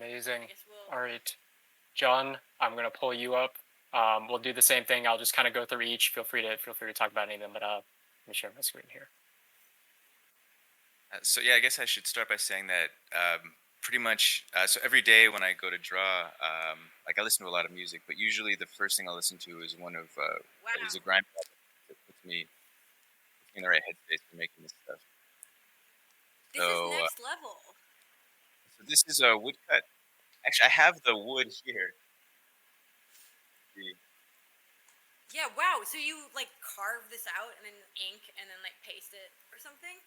Amazing. I guess we'll. All right, John, I'm gonna pull you up. We'll do the same thing. I'll just kind of go through each. Feel free to talk about any of them. But let me share my screen here. So yeah, I guess I should start by saying that pretty much. So every day when I go to draw, like I listen to a lot of music, but usually the first thing I listen to is one of is a Wow. grime album that puts me in the right headspace for making this stuff. This is So next level. so this is a woodcut. Actually, I have the wood here. The- Yeah. Wow. So you like carve this out and then ink and then like paste it or something?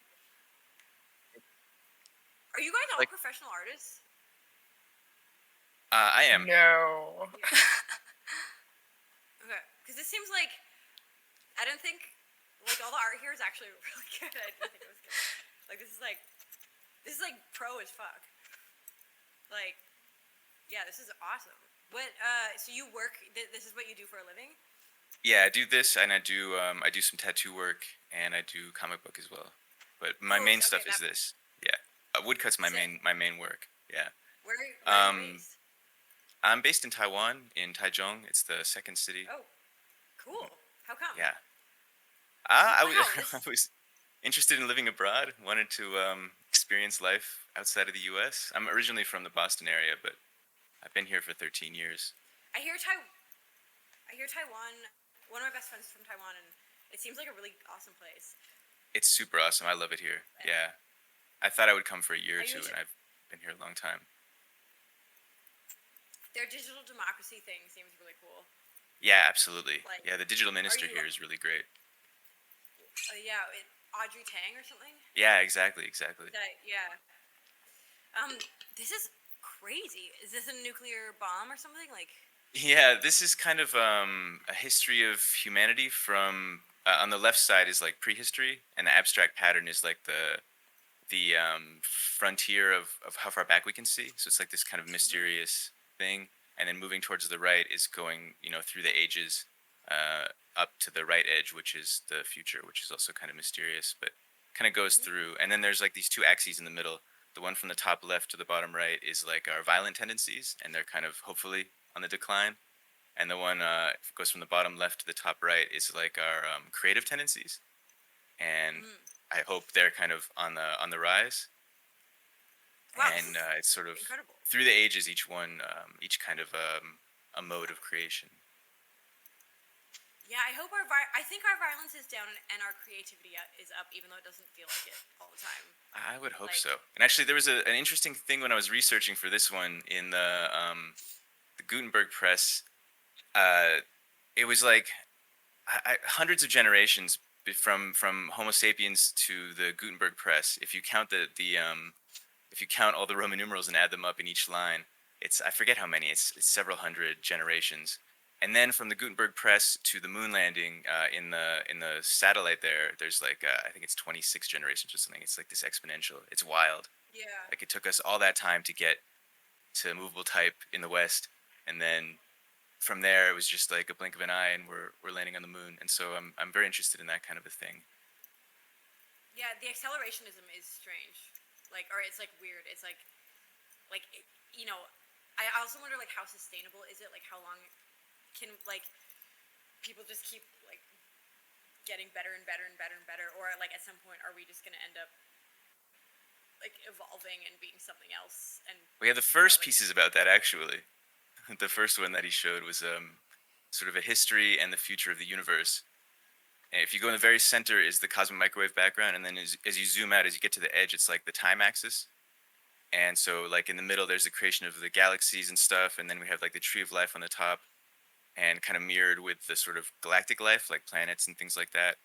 Are you guys all Like professional artists? I am. No. Yeah. Okay. Because this seems like I don't think like all the art here is actually really good. I didn't think it was good. Like this is like pro as fuck. Like yeah, this is awesome. What so you work this is what you do for a living? Yeah, I do this, and I do some tattoo work, and I do comic book as well. But my Oh, main okay, stuff is that this. Yeah, woodcut's sick. my main work. Yeah. Where are you Um, based? I'm based in Taiwan, in Taichung. It's the second city. Oh, cool. How come? Yeah. Wow, I this was interested in living abroad. Wanted to experience life outside of the U.S. I'm originally from the Boston area, but I've been here for 13 years. I hear I hear Taiwan. One of my best friends is from Taiwan, and it seems like a really awesome place. It's super awesome. I love it here. And Yeah. I thought I would come for a year or are you two, and I've been here a long time. their digital democracy thing seems really cool. Yeah, absolutely. Like, Yeah, the digital are minister you? here is really great. Yeah, Audrey Tang or something. Yeah, exactly, exactly. That yeah. This is crazy. Is this a nuclear bomb or something? Like, Yeah, this is kind of a history of humanity from on the left side is like prehistory, and the abstract pattern is like the frontier of how far back we can see. So it's like this kind of mysterious thing, and then moving towards the right is going, through the ages, up to the right edge, which is the future, which is also kind of mysterious, but kind of goes mm-hmm. through. And then there's like these two axes in the middle. The one from the top left to the bottom right is like our violent tendencies, and they're kind of hopefully on the decline. And the one goes from the bottom left to the top right is like our creative tendencies, and Mm. I hope they're kind of on the rise. Wow, this And is it's sort of incredible. through the ages, each one, each kind of a mode of creation. Yeah, I hope I think our violence is down and our creativity is up, even though it doesn't feel like it all the time. I would hope Like, so. And actually, there was an interesting thing when I was researching for this one in the Gutenberg press. Uh, it was like hundreds of generations from Homo sapiens to the Gutenberg press. If you count if you count all the Roman numerals and add them up in each line, it's I forget how many. It's several hundred generations. And then from the Gutenberg press to the moon landing in the satellite there's like I think it's 26 generations or something. It's like this exponential. It's wild. yeah, Like it took us all that time to get to movable type in the West, and then from there it was just like a blink of an eye, and we're landing on the moon. And so I'm very interested in that kind of a thing. yeah. The accelerationism is strange. Like, or it's like weird. It's like you know. I also wonder like how sustainable is it? Like how long can like people just keep like getting better and better and better and better, or like at some point are we just gonna end up like evolving and being something else? And We have the first pieces about that actually. The first one that he showed was sort of a history and the future of the universe. And if you go in the very center is the cosmic microwave background, and then as you zoom out, as you get to the edge, it's like the time axis. And so, like in the middle, there's the creation of the galaxies and stuff, and then we have like the tree of life on the top, and kind of mirrored with the sort of galactic life, like planets and things like that.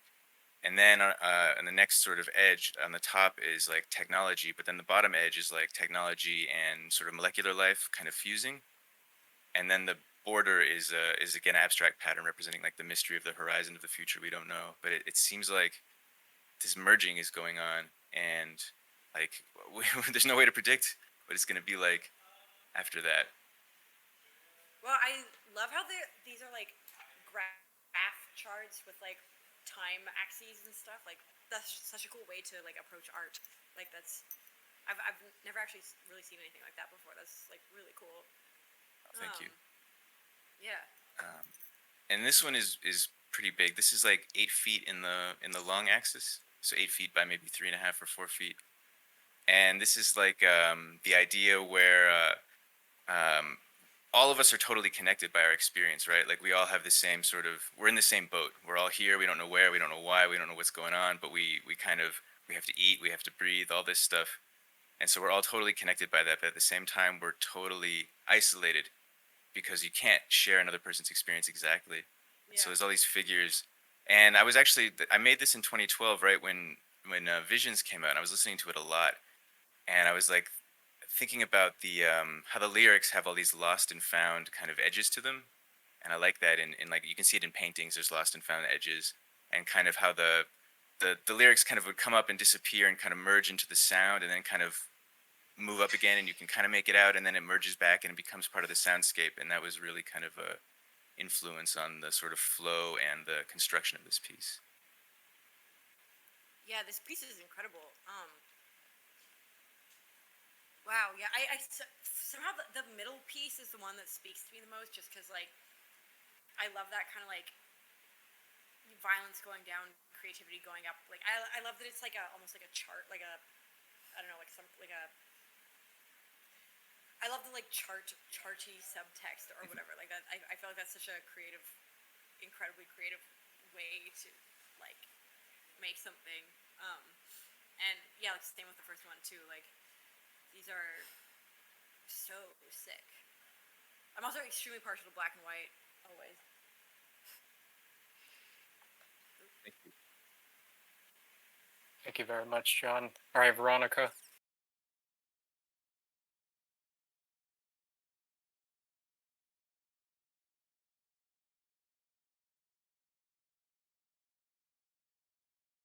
And then on the next sort of edge on the top is like technology, but then the bottom edge is like technology and sort of molecular life kind of fusing. And then the border is again abstract pattern representing like the mystery of the horizon of the future we don't know. But it seems like this merging is going on, and like there's no way to predict what it's going to be like after that. well, I love how these are like graph charts with like time axes and stuff. Like that's such a cool way to like approach art. Like that's I've never actually really seen anything like that before. That's like really cool. Thank you. Yeah. Um, and this one is pretty big. This is like 8 feet in the long axis, so 8 feet by maybe 3.5 or 4 feet. And this is like the idea where um, all of us are totally connected by our experience, right? Like we all have the same sort of, we're in the same boat. We're all here. We don't know where, we don't know why, we don't know what's going on, but we kind of, we have to eat, we have to breathe, all this stuff. And so we're all totally connected by that, but at the same time, we're totally isolated because you can't share another person's experience exactly. And so Yeah. there's all these figures. And I was actually, I made this in 2012, right when Visions came out. And I was listening to it a lot, and I was like thinking about the how the lyrics have all these lost and found kind of edges to them, and I like that in like you can see it in paintings. There's lost and found edges, and kind of how the lyrics kind of would come up and disappear and kind of merge into the sound, and then kind of move up again, and you can kind of make it out, and then it merges back and it becomes part of the soundscape. And that was really kind of a influence on the sort of flow and the construction of this piece. Yeah, this piece is incredible. Wow. Yeah. Somehow the middle piece is the one that speaks to me the most, just because like I love that kind of like violence going down, creativity going up. Like I love that it's like a almost like a chart, like a I don't know, like some like a I love the like charty subtext or whatever like that. I feel like that's such a creative, incredibly creative way to like make something. Um, and yeah, like same with the first one too. Like these are so sick. I'm also extremely partial to black and white always. Thank you. Thank you very much, John. All right, Veronica.